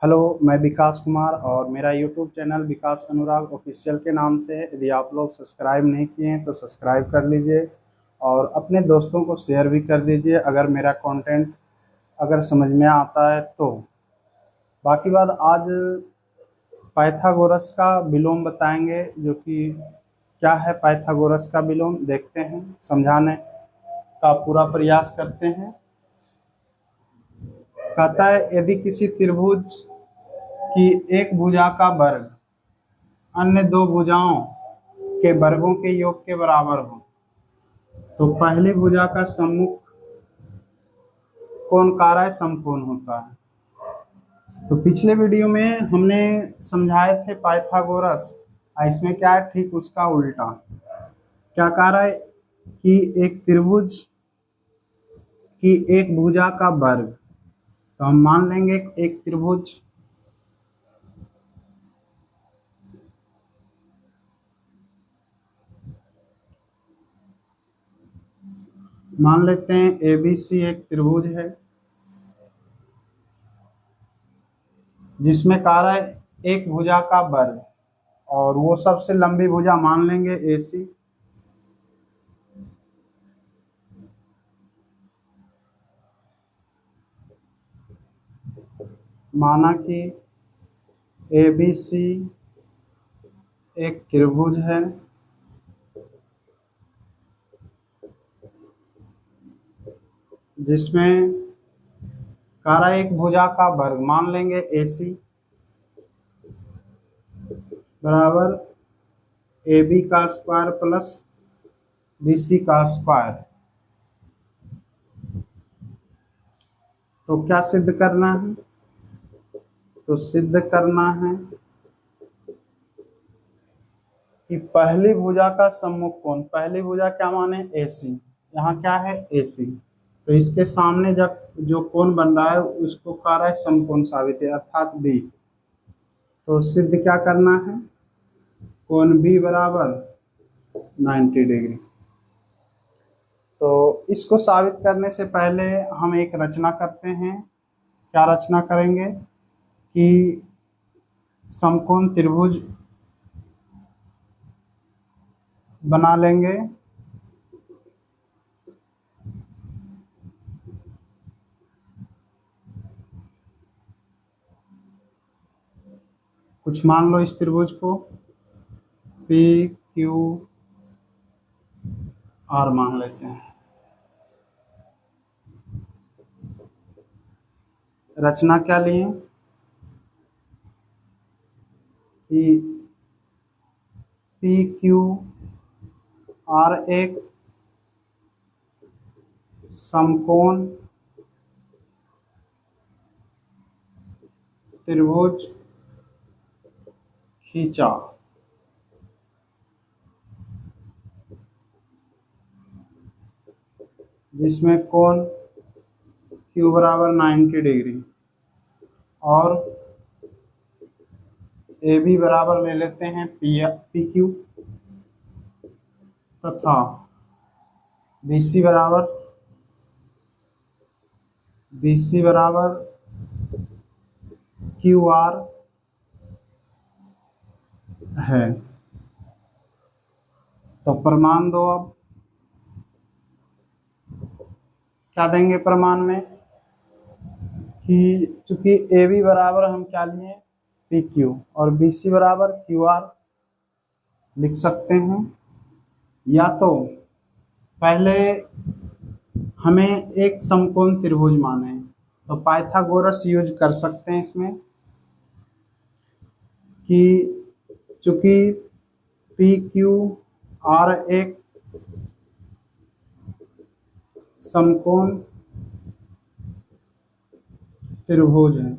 Hello, मैं विकास कुमार और मेरा यूट्यूब चैनल विकास अनुराग ऑफिशियल के नाम से है। यदि आप लोग सब्सक्राइब नहीं किए हैं तो सब्सक्राइब कर लीजिए और अपने दोस्तों को शेयर भी कर दीजिए अगर मेरा कंटेंट अगर समझ में आता है तो। बाकी बात आज पाइथागोरस का विलोम बताएंगे, जो कि क्या है पाइथागोरस का विलोम, देखते हैं, समझाने का पूरा प्रयास करते हैं। कहता है यदि किसी त्रिभुज की एक भुजा का वर्ग अन्य दो भुजाओं के वर्गों के योग के बराबर हो तो पहली भुजा का सम्मुख कोण कार्य समकोण होता है। तो पिछले वीडियो में हमने समझाए थे पाइथागोरस, इसमें क्या है ठीक उसका उल्टा। क्या कह रहा है कि एक त्रिभुज की एक भुजा का वर्ग, तो हम मान लेंगे एक त्रिभुज मान लेते हैं एबीसी एक त्रिभुज है जिसमें कह रहा है एक भुजा का वर्ग, और वो सबसे लंबी भुजा मान लेंगे एसी। माना कि एबीसी एक त्रिभुज है जिसमें कारा एक भुजा का वर्ग मान लेंगे एसी बराबर ए बी का स्क्वायर प्लस बी सी का स्क्वायर। तो क्या सिद्ध करना है? तो सिद्ध करना है कि पहली भुजा का सम्मुख कोण, पहली भुजा क्या माने एसी, यहाँ क्या है एसी, तो इसके सामने जब जो कोण बन रहा है उसको कह रहा है समकोण साबित है अर्थात बी। तो सिद्ध क्या करना है? कोण बी बराबर 90 डिग्री। तो इसको साबित करने से पहले हम एक रचना करते हैं। क्या रचना करेंगे कि समकोण त्रिभुज बना लेंगे कुछ, मान लो इस त्रिभुज को पी क्यू आर मान लेते हैं। रचना क्या लिए कि पी क्यू आर एक समकोण त्रिभुज खींचा जिसमें कोण क्यू बराबर 90 डिग्री और ए बी बराबर ले लेते हैं पी क्यू तथा बी सी बराबर क्यू आर है। तो प्रमाण दो। अब क्या देंगे प्रमाण में कि चूंकि ए बी बराबर हम क्या लिए पी क्यू और बी सी बराबर क्यू आर लिख सकते हैं। या तो पहले हमें एक समकोण त्रिभुज माने तो पाइथागोरस यूज कर सकते हैं इसमें कि चूंकि पी क्यू आर एक समकोण त्रिभुज है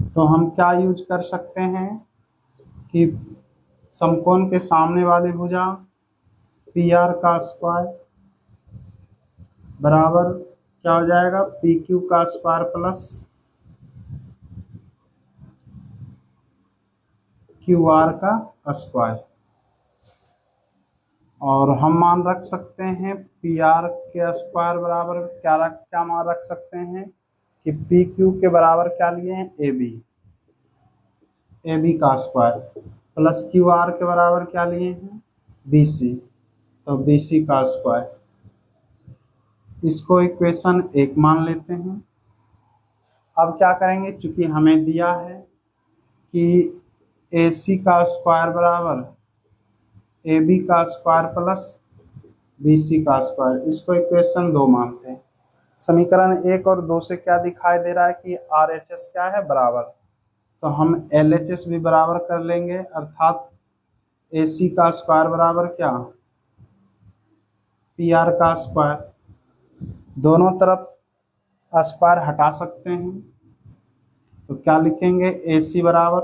तो हम क्या यूज कर सकते हैं कि समकोण के सामने वाली भुजा पी आर का स्क्वायर बराबर क्या हो जाएगा पी क्यू का स्क्वायर प्लस क्यू आर का स्क्वायर। और हम मान रख सकते हैं पी आर के स्क्वायर बराबर क्या मान रख सकते हैं कि पी क्यू के बराबर क्या लिए हैं, ए बी, ए बी का स्क्वायर, प्लस क्यू आर के बराबर क्या लिए हैं, बी सी, तो बी सी का स्क्वायर। इसको इक्वेशन 1 मान लेते हैं। अब क्या करेंगे, चूंकि हमें दिया है कि ए सी का स्क्वायर बराबर ए बी का स्क्वायर प्लस बी सी का स्क्वायर, इसको इक्वेशन 2 मानते हैं। समीकरण 1 और 2 से क्या दिखाई दे रहा है कि आर एच एस क्या है, बराबर, तो हम एल एच एस भी बराबर कर लेंगे, अर्थात ए सी का स्क्वायर बराबर क्या, पी आर का स्क्वायर। दोनों तरफ स्क्वायर हटा सकते हैं, तो क्या लिखेंगे, ए सी बराबर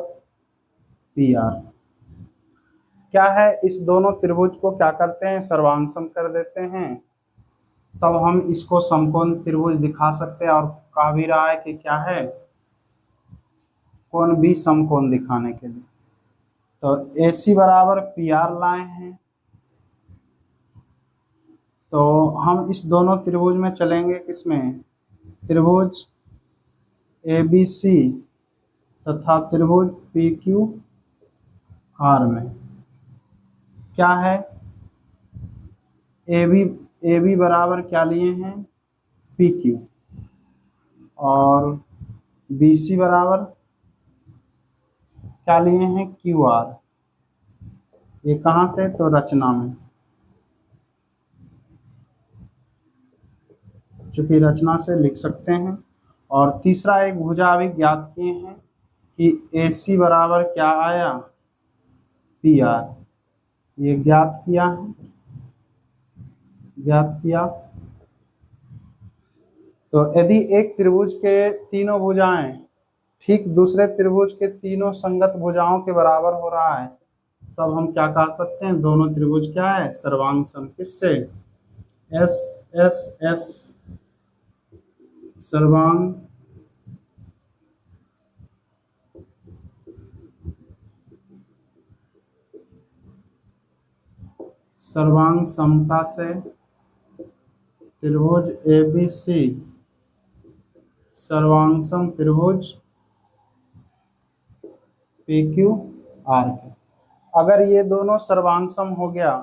पी आर। क्या है, इस दोनों त्रिभुज को क्या करते हैं, सर्वांगसम कर देते हैं, तब हम इसको समकोण त्रिभुज दिखा सकते हैं। और कहा भी रहा है कि क्या है, कोण भी समकोण दिखाने के लिए। तो ए सी बराबर पी आर लाए हैं, तो हम इस दोनों त्रिभुज में चलेंगे, किसमें, त्रिभुज ए बी सी तथा त्रिभुज पी क्यू आर में। क्या है, ए बी बराबर क्या लिए हैं, पी क्यू, और बी सी बराबर क्या लिए हैं, क्यू आर। ये कहाँ से, तो रचना में, चूंकि रचना से लिख सकते हैं। और तीसरा एक भुजा अभी ज्ञात किए हैं कि ए सी बराबर क्या आया, पी आर, ये ज्ञात किया है, ज्ञात किया। तो यदि एक त्रिभुज के तीनों भुजाएं ठीक दूसरे त्रिभुज के तीनों संगत भुजाओं के बराबर हो रहा है, तब हम क्या कह सकते हैं, दोनों त्रिभुज क्या है, सर्वांगसम। किससे, एस एस एस सर्वांग सर्वांग समता से त्रिभुज ए बी सी सर्वांगसम त्रिभुज पी क्यू आर के। अगर ये दोनों सर्वांगसम हो गया,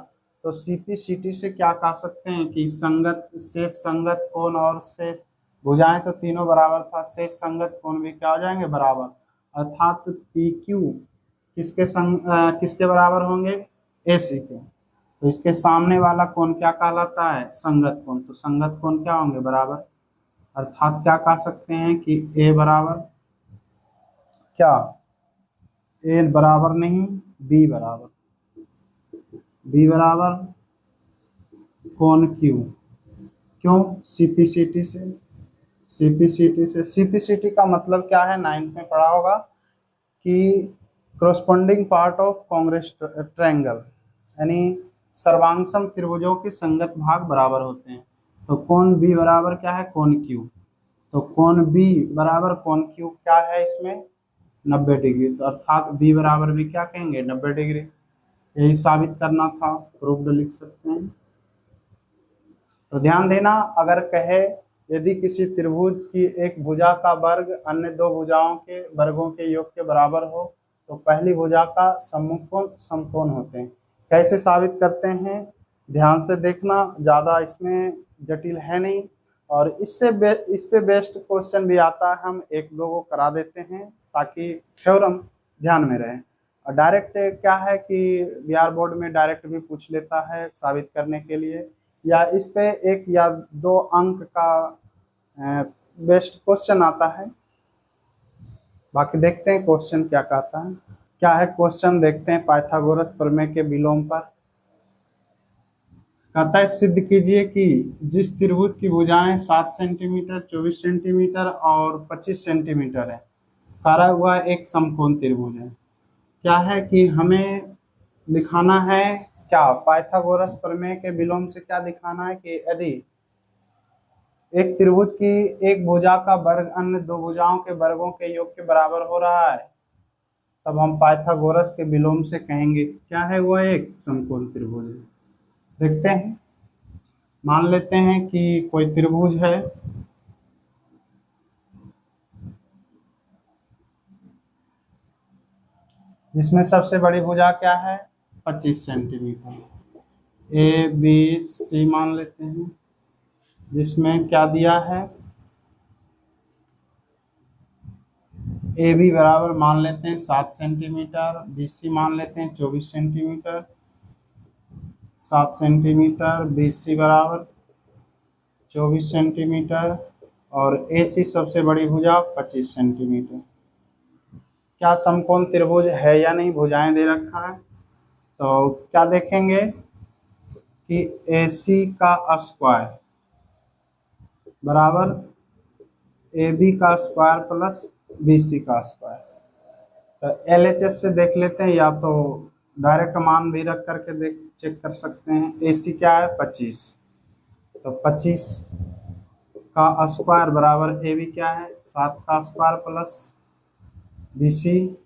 तो सीपी सीटी से क्या कह सकते हैं कि संगत शेष संगत कोण और शेष भुजाएं तो तीनों बराबर था, शेष संगत कोण भी क्या हो जाएंगे, बराबर। अर्थात पी क्यू किसके बराबर होंगे, ए सी के। तो इसके सामने वाला कोण क्या कहलाता है, संगत कोण, तो संगत कोण क्या होंगे, बराबर। अर्थात क्या कह सकते हैं कि ए बराबर क्या, ए बराबर नहीं, बी बराबर, बी बराबर कोण क्यू। क्यों, सीपीसीटी से, सीपीसीटी से, सीपीसीटी का मतलब क्या है, 9th में पढ़ा होगा कि corresponding part of Congress triangle, यानी सर्वांगसम त्रिभुजों के संगत भाग बराबर होते हैं। तो कोण बी बराबर क्या है, कोण क्यू, तो कोण बी बराबर कोण क्यू क्या है इसमें, 90 डिग्री। तो अर्थात बी बराबर भी क्या कहेंगे, 90 डिग्री। यही साबित करना था, प्रूफ्ड लिख सकते हैं। तो ध्यान देना, अगर कहे यदि किसी त्रिभुज की एक भुजा का वर्ग अन्य दो भुजाओं के वर्गों के योग के बराबर हो, तो पहली भुजा का सम्मुख कोण समकोण होते हैं। कैसे साबित करते हैं, ध्यान से देखना, ज़्यादा इसमें जटिल है नहीं। और इस पे बेस्ट क्वेश्चन भी आता है, हम एक दो को करा देते हैं ताकि थ्योरम ध्यान में रहे। और डायरेक्ट क्या है कि बिहार बोर्ड में डायरेक्ट भी पूछ लेता है साबित करने के लिए, या इस पे 1 या 2 अंक का बेस्ट क्वेश्चन आता है। बाकी देखते हैं क्वेश्चन क्या कहता है। क्या है क्वेश्चन, देखते हैं। पाइथागोरस प्रमेय के विलोम पर कहता है, सिद्ध कीजिए कि जिस त्रिभुज की भुजाएं 7 सेंटीमीटर, 24 सेंटीमीटर और 25 सेंटीमीटर है, करा हुआ एक समकोण त्रिभुज है। क्या है कि हमें दिखाना है, क्या पाइथागोरस प्रमेय के विलोम से क्या दिखाना है कि यदि एक त्रिभुज की एक भुजा का वर्ग अन्य दो भुजाओं के वर्गों के योग के बराबर हो रहा है, तब हम पाइथागोरस के विलोम से कहेंगे क्या है, वह एक समकोण त्रिभुज है। देखते हैं, मान लेते हैं कि कोई त्रिभुज है, जिसमें सबसे बड़ी भुजा क्या है, 25 सेंटीमीटर। ए बी सी मान लेते हैं, जिसमें क्या दिया है, ए बी बराबर मान लेते हैं 7 सेंटीमीटर, बी सी मान लेते हैं 24 सेंटीमीटर। 7 सेंटीमीटर, बी सी बराबर 24 सेंटीमीटर, और ए सी सबसे बड़ी भुजा 25 सेंटीमीटर। क्या समकोण त्रिभुज है या नहीं, भुजाएं दे रखा है। तो क्या देखेंगे कि ए सी का स्क्वायर बराबर ए बी का स्क्वायर प्लस बी सी का स्क्वायर। तो एल एच एस से देख लेते हैं, या तो डायरेक्ट मान भी रख करके देख चेक कर सकते हैं। ए सी क्या है, 25। तो 25 का स्क्वायर बराबर ए बी क्या है, 7 का स्क्वायर प्लस बी सी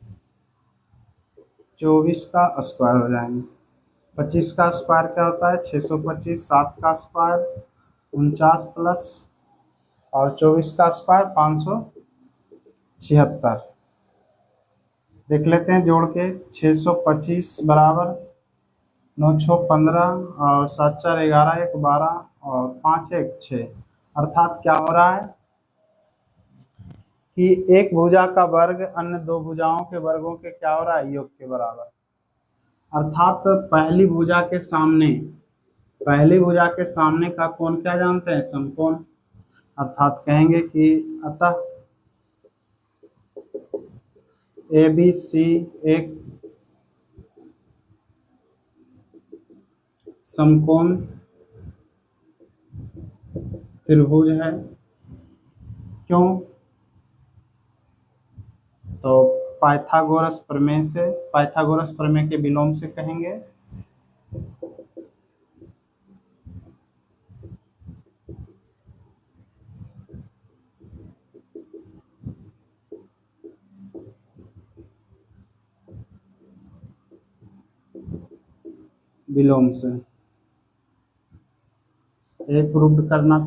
24 का स्क्वायर हो जाएंगे। 25 का स्क्वायर क्या होता है, 625। 7 का स्क्वायर 49 प्लस, और 24 का स्क्वायर 576। देख लेते हैं जोड़ के, 625 बराबर 9 6 15, और 7 4 11, 1 12, और 5 1 6। अर्थात क्या हो रहा है कि एक भुजा का वर्ग अन्य दो भुजाओं के वर्गों के क्या हो रहा है, योग के बराबर। अर्थात पहली भुजा के सामने का कोण क्या जानते हैं, समकोण। अर्थात कहेंगे कि अतः ए बी सी एक समकोण त्रिभुज है। क्यों, तो पाइथागोरस प्रमेय के विलोम से कहेंगे। विलोम से ये प्रूव करना